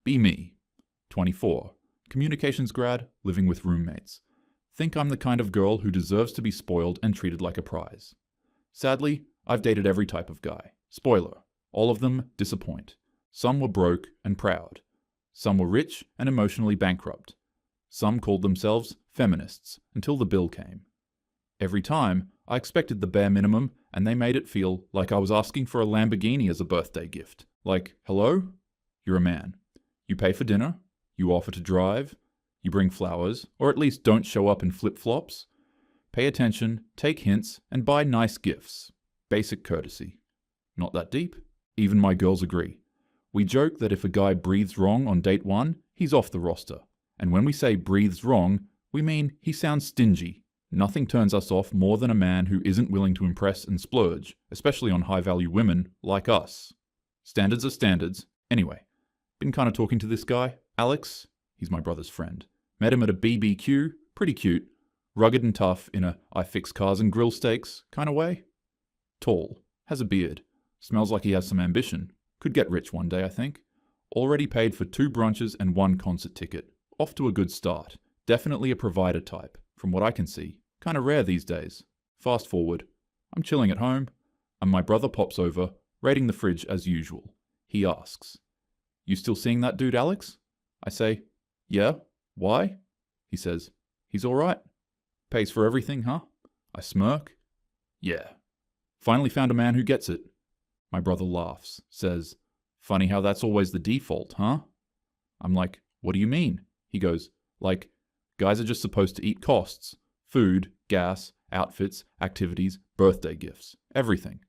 Be me. 24. Communications grad, living with roommates. Think I'm the kind of girl who deserves to be spoiled and treated like a prize. Sadly, I've dated every type of guy. Spoiler, all of them disappoint. Some were broke and proud. Some were rich and emotionally bankrupt. Some called themselves feminists until the bill came. Every time, I expected the bare minimum, and they made it feel like I was asking for a Lamborghini as a birthday gift. Like, hello? You're a man. You pay for dinner. You offer to drive. You bring flowers, or at least don't show up in flip-flops. Pay attention, take hints, and buy nice gifts. Basic courtesy. Not that deep. Even my girls agree. We joke that if a guy breathes wrong on date 1, he's off the roster. And when we say breathes wrong, we mean he sounds stingy. Nothing turns us off more than a man who isn't willing to impress and splurge, especially on high-value women like us. Standards are standards. Anyway, been kind of talking to this guy, Alex. He's my brother's friend. Met him at a BBQ, pretty cute. Rugged and tough in a I fix cars and grill steaks kind of way. Tall, has a beard, smells like he has some ambition. Could get rich one day, I think. Already paid for 2 brunches and 1 concert ticket. Off to a good start. Definitely a provider type, from what I can see. Kind of rare these days. Fast forward. I'm chilling at home, and my brother pops over, raiding the fridge as usual. He asks, "You still seeing that dude, Alex?" I say, "Yeah. Why?" He says, "He's alright. Pays for everything, huh?" I smirk. "Yeah. Finally found a man who gets it." My brother laughs, says, "Funny how that's always the default, huh?" I'm like, "What do you mean?" He goes, like, guys are just supposed to eat costs. Food, gas, outfits, activities, birthday gifts, everything.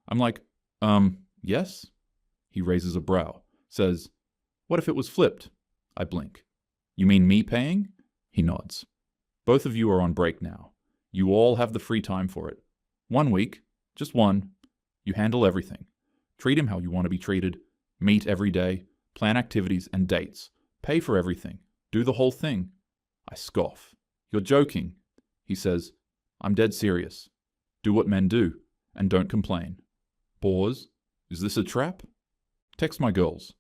I'm like, yes? He raises a brow, says, "What if it was flipped?" I blink. "You mean me paying?" He nods. "Both of you are on break now. You all have the free time for it. 1 week, just 1. You handle everything. Treat him how you want to be treated. Meet every day. Plan activities and dates. Pay for everything. Do the whole thing." I scoff. "You're joking." He says, "I'm dead serious. Do what men do, and don't complain." Pause. Is this a trap? Text my girls.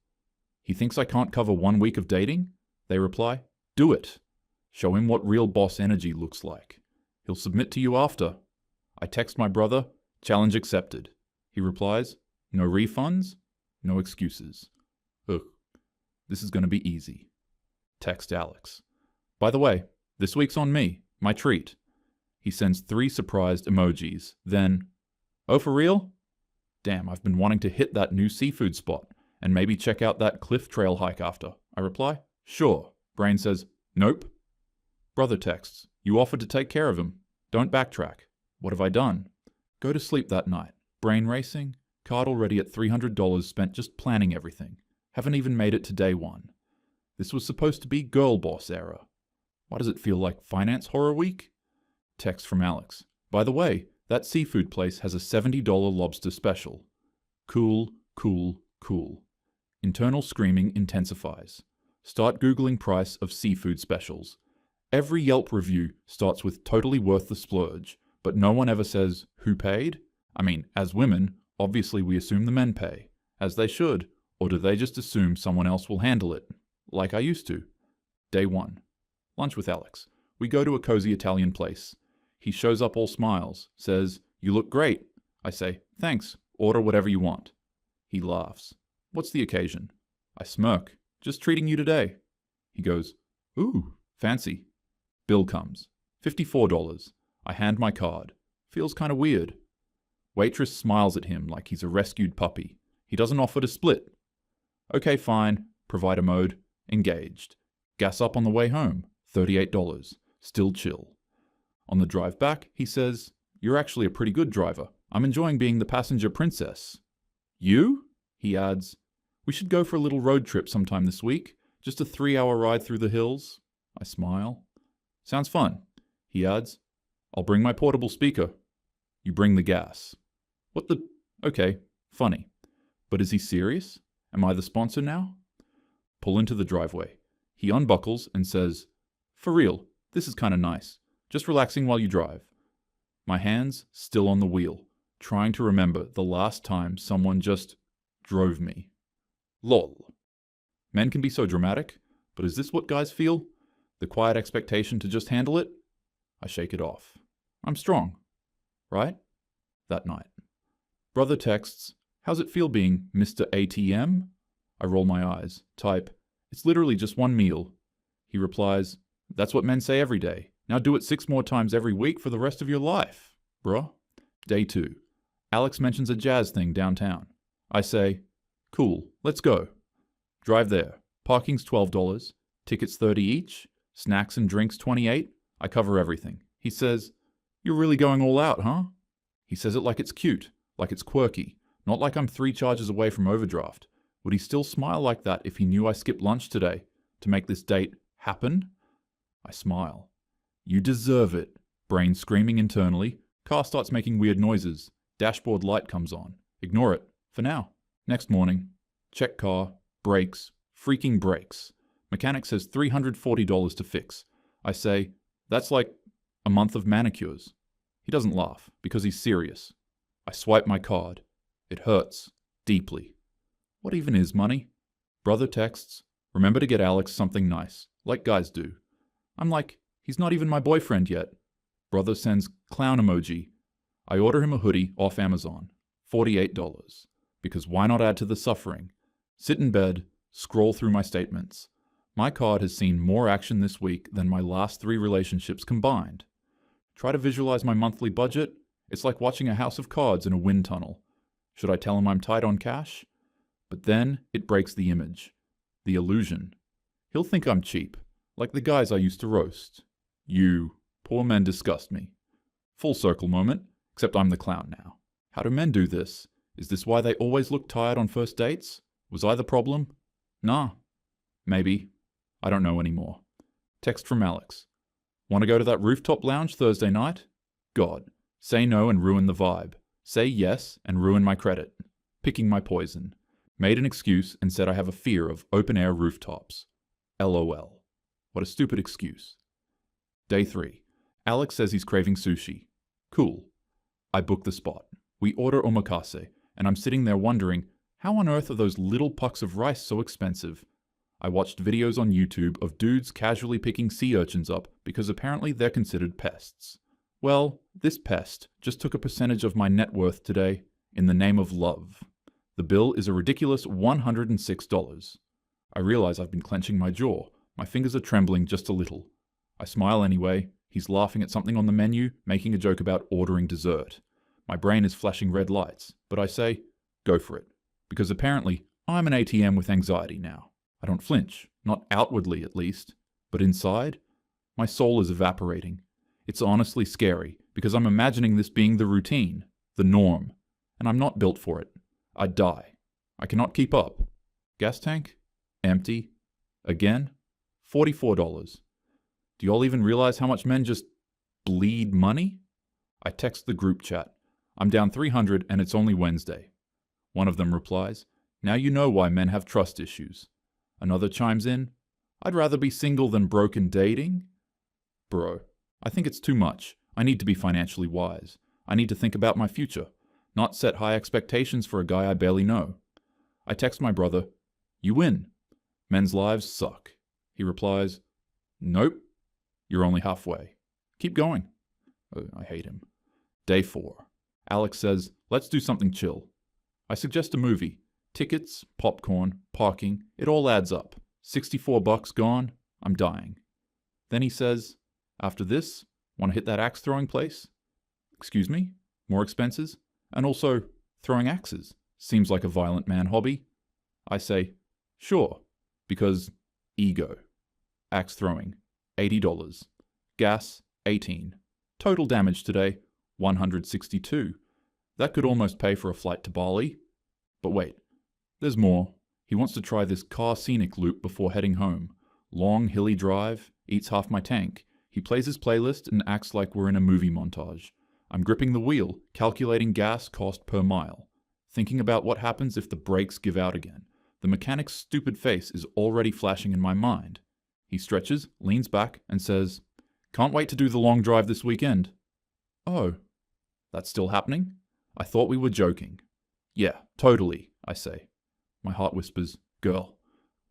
He thinks I can't cover 1 week of dating? They reply, "Do it. Show him what real boss energy looks like. He'll submit to you after." I text my brother, "Challenge accepted." He replies, "No refunds, no excuses." Ugh. This is going to be easy. Text Alex. "By the way, this week's on me. My treat." He sends 3 surprised emojis. Then, "Oh, for real? Damn, I've been wanting to hit that new seafood spot and maybe check out that cliff trail hike after." I reply, "Sure." Brain says, "Nope." Brother texts, "You offered to take care of him. Don't backtrack." What have I done? Go to sleep that night. Brain racing. Card already at $300 spent just planning everything. Haven't even made it to day 1. This was supposed to be girl boss era. Why does it feel like finance horror week? Text from Alex. "By the way, that seafood place has a $70 lobster special." Cool, cool, cool. Internal screaming intensifies. Start Googling price of seafood specials. Every Yelp review starts with "totally worth the splurge," but no one ever says who paid. I mean, as women, obviously we assume the men pay, as they should, or do they just assume someone else will handle it, like I used to? Day 1. Lunch with Alex. We go to a cozy Italian place. He shows up all smiles, says, "You look great." I say, "Thanks, order whatever you want." He laughs. "What's the occasion?" I smirk. "Just treating you today." He goes, "Ooh, fancy." Bill comes. $54. I hand my card. Feels kind of weird. Waitress smiles at him like he's a rescued puppy. He doesn't offer to split. Okay, fine. Provider mode. Engaged. Gas up on the way home. $38. Still chill. On the drive back, he says, "You're actually a pretty good driver. I'm enjoying being the passenger princess." "You?" He adds, "We should go for a little road trip sometime this week. Just a 3-hour ride through the hills." I smile. "Sounds fun." He adds, "I'll bring my portable speaker." You bring the gas. What the? Okay, funny. But is he serious? Am I the sponsor now? Pull into the driveway. He unbuckles and says, "For real, this is kind of nice. Just relaxing while you drive." My hands still on the wheel, trying to remember the last time someone just drove me. Lol. Men can be so dramatic, but is this what guys feel? The quiet expectation to just handle it? I shake it off. I'm strong. Right? That night. Brother texts, "How's it feel being Mr. ATM?" I roll my eyes, type, "It's literally just one meal." He replies, "That's what men say every day. Now do it 6 more times every week for the rest of your life, bruh." Day 2. Alex mentions a jazz thing downtown. I say, "Cool, let's go." Drive there. Parking's $12, tickets $30 each, snacks and drinks $28. I cover everything. He says, "You're really going all out, huh?" He says it like it's cute, like it's quirky, not like I'm 3 charges away from overdraft. Would he still smile like that if he knew I skipped lunch today to make this date happen? I smile. "You deserve it." Brain screaming internally. Car starts making weird noises. Dashboard light comes on. Ignore it, for now. Next morning. Check car. Brakes. Freaking brakes. Mechanic says $340 to fix. I say, "That's like a month of manicures." He doesn't laugh, because he's serious. I swipe my card. It hurts. Deeply. What even is money? Brother texts, "Remember to get Alex something nice, like guys do." I'm like, he's not even my boyfriend yet. Brother sends clown emoji. I order him a hoodie off Amazon. $48. Because why not add to the suffering? Sit in bed, scroll through my statements. My card has seen more action this week than my last 3 relationships combined. Try to visualize my monthly budget. It's like watching a house of cards in a wind tunnel. Should I tell him I'm tight on cash? But then it breaks the image. The illusion. He'll think I'm cheap, like the guys I used to roast. You, poor men disgust me. Full circle moment, except I'm the clown now. How do men do this? Is this why they always look tired on first dates? Was I the problem? Nah. Maybe. I don't know anymore. Text from Alex. Want to go to that rooftop lounge Thursday night? God. Say no and ruin the vibe. Say yes and ruin my credit. Picking my poison. Made an excuse and said I have a fear of open-air rooftops. LOL. What a stupid excuse. Day 3. Alex says he's craving sushi. Cool. I book the spot. We order omakase, and I'm sitting there wondering, how on earth are those little pucks of rice so expensive? I watched videos on YouTube of dudes casually picking sea urchins up because apparently they're considered pests. Well, this pest just took a percentage of my net worth today in the name of love. The bill is a ridiculous $106. I realize I've been clenching my jaw. My fingers are trembling just a little. I smile anyway. He's laughing at something on the menu, making a joke about ordering dessert. My brain is flashing red lights, but I say, go for it. Because apparently, I'm an ATM with anxiety now. I don't flinch, not outwardly at least, but inside, my soul is evaporating. It's honestly scary, because I'm imagining this being the routine, the norm, and I'm not built for it. I'd die. I cannot keep up. Gas tank? Empty. Again? $44. Do you all even realize how much men just bleed money? I text the group chat. I'm down 300 and it's only Wednesday. One of them replies, "Now you know why men have trust issues." Another chimes in, "I'd rather be single than broken dating." Bro, I think it's too much. I need to be financially wise. I need to think about my future, not set high expectations for a guy I barely know. I text my brother, "You win. Men's lives suck." He replies, "Nope. You're only halfway. Keep going." I hate him. Day 4. Alex says, "Let's do something chill." I suggest a movie. Tickets, popcorn, parking, it all adds up. $64 gone. I'm dying. Then he says, "After this, want to hit that axe throwing place?" Excuse me? More expenses? And also, throwing axes. Seems like a violent man hobby. I say, sure, because ego. Axe throwing, $80. Gas, $18. Total damage today, $162. That could almost pay for a flight to Bali. But wait, there's more. He wants to try this car scenic loop before heading home. Long, hilly drive, eats half my tank. He plays his playlist and acts like we're in a movie montage. I'm gripping the wheel, calculating gas cost per mile. Thinking about what happens if the brakes give out again. The mechanic's stupid face is already flashing in my mind. He stretches, leans back, and says, "Can't wait to do the long drive this weekend." Oh, that's still happening? I thought we were joking. Yeah, totally, I say. My heart whispers, girl,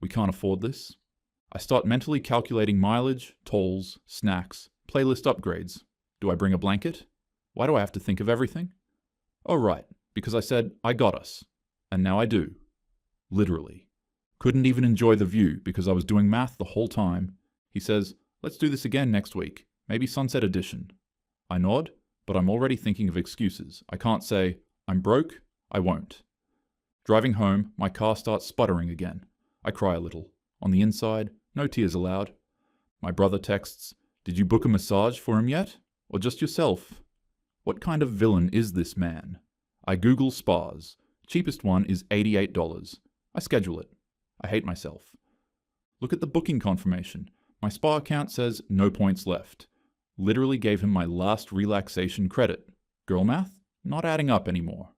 We can't afford this. I start mentally calculating mileage, tolls, snacks, playlist upgrades. Do I bring a blanket? Why do I have to think of everything? Oh right, because I said, I got us. And now I do. Literally. Couldn't even enjoy the view because I was doing math the whole time. He says, let's do this again next week. Maybe Sunset Edition. I nod, but I'm already thinking of excuses. I can't say, I'm broke, I won't. Driving home, my car starts sputtering again. I cry a little. On the inside, no tears allowed. My brother texts, did you book a massage for him yet? Or just yourself? What kind of villain is this man? I Google spas. Cheapest one is $88. I schedule it. I hate myself. Look at the booking confirmation. My spa account says no points left. Literally gave him my last relaxation credit. Girl math? Not adding up anymore.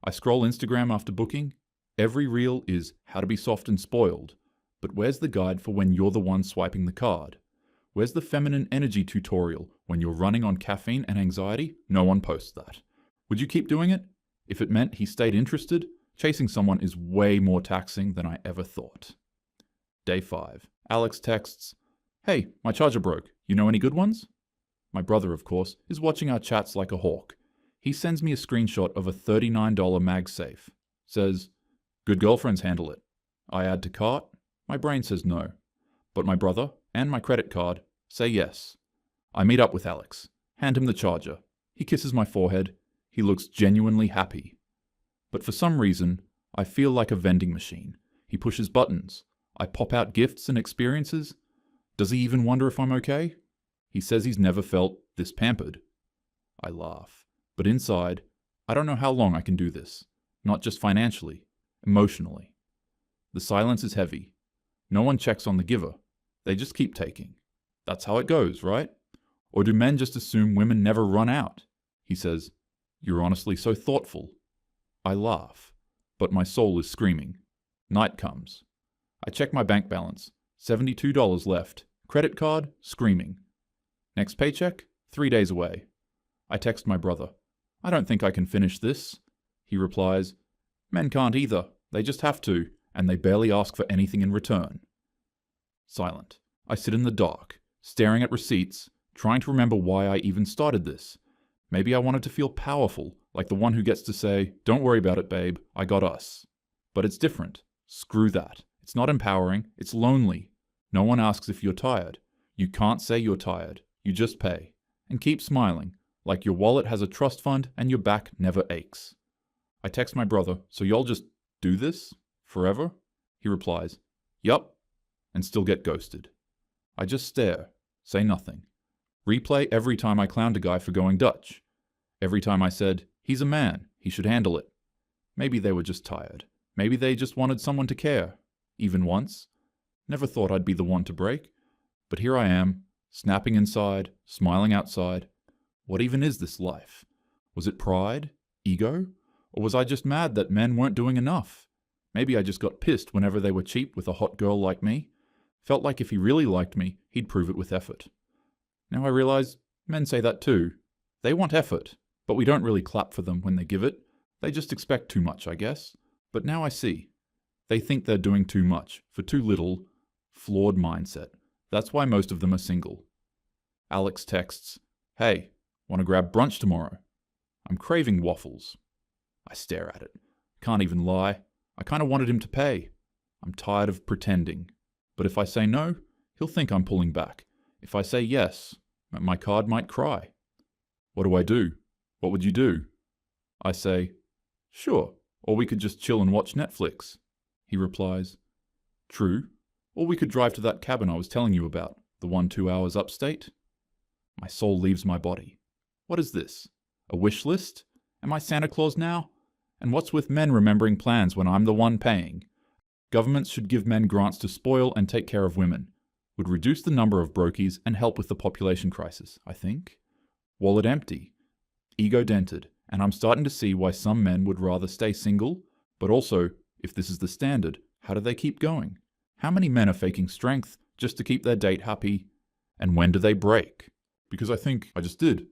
I scroll Instagram after booking. Every reel is how to be soft and spoiled. But where's the guide for when you're the one swiping the card? Where's the feminine energy tutorial when you're running on caffeine and anxiety? No one posts that. Would you keep doing it? If it meant he stayed interested, chasing someone is way more taxing than I ever thought. Day 5. Alex texts, hey, my charger broke. You know any good ones? My brother, of course, is watching our chats like a hawk. He sends me a screenshot of a $39 MagSafe. Says, good girlfriends handle it. I add to cart. My brain says no. But my brother and my credit card say yes. I meet up with Alex. Hand him the charger. He kisses my forehead. He looks genuinely happy. But for some reason, I feel like a vending machine. He pushes buttons. I pop out gifts and experiences. Does he even wonder if I'm okay? He says he's never felt this pampered. I laugh. But inside, I don't know how long I can do this. Not just financially, emotionally. The silence is heavy. No one checks on the giver. They just keep taking. That's how it goes, right? Or do men just assume women never run out? He says, you're honestly so thoughtful. I laugh, but my soul is screaming. Night comes. I check my bank balance. $72 left. Credit card, screaming. Next paycheck, 3 days away. I text my brother. I don't think I can finish this. He replies, men can't either. They just have to, and they barely ask for anything in return. Silent. I sit in the dark, staring at receipts, trying to remember why I even started this. Maybe I wanted to feel powerful, like the one who gets to say, don't worry about it, babe, I got us. But it's different. Screw that. It's not empowering, it's lonely. No one asks if you're tired. You can't say you're tired. You just pay. And keep smiling, like your wallet has a trust fund and your back never aches. I text my brother, so y'all just do this? Forever? He replies, yup, and still get ghosted. I just stare, say nothing. Replay every time I clowned a guy for going Dutch. Every time I said, he's a man, he should handle it. Maybe they were just tired. Maybe they just wanted someone to care. Even once. Never thought I'd be the one to break. But here I am, snapping inside, smiling outside. What even is this life? Was it pride? Ego? Or was I just mad that men weren't doing enough? Maybe I just got pissed whenever they were cheap with a hot girl like me. Felt like if he really liked me, he'd prove it with effort. Now I realize men say that too. They want effort, but we don't really clap for them when they give it. They just expect too much, I guess. But now I see. They think they're doing too much, for too little. Flawed mindset. That's why most of them are single. Alex texts, hey, want to grab brunch tomorrow? I'm craving waffles. I stare at it. Can't even lie. I kind of wanted him to pay. I'm tired of pretending. But if I say no, he'll think I'm pulling back. If I say yes, my card might cry. What do I do? What would you do? I say, sure, or we could just chill and watch Netflix. He replies, true, or we could drive to that cabin I was telling you about, the one 2 hours upstate. My soul leaves my body. What is this? A wish list? Am I Santa Claus now? And what's with men remembering plans when I'm the one paying? Governments should give men grants to spoil and take care of women. Would reduce the number of brokies and help with the population crisis, I think. Wallet empty. Ego dented. And I'm starting to see why some men would rather stay single. But also, if this is the standard, how do they keep going? How many men are faking strength just to keep their date happy? And when do they break? Because I think I just did.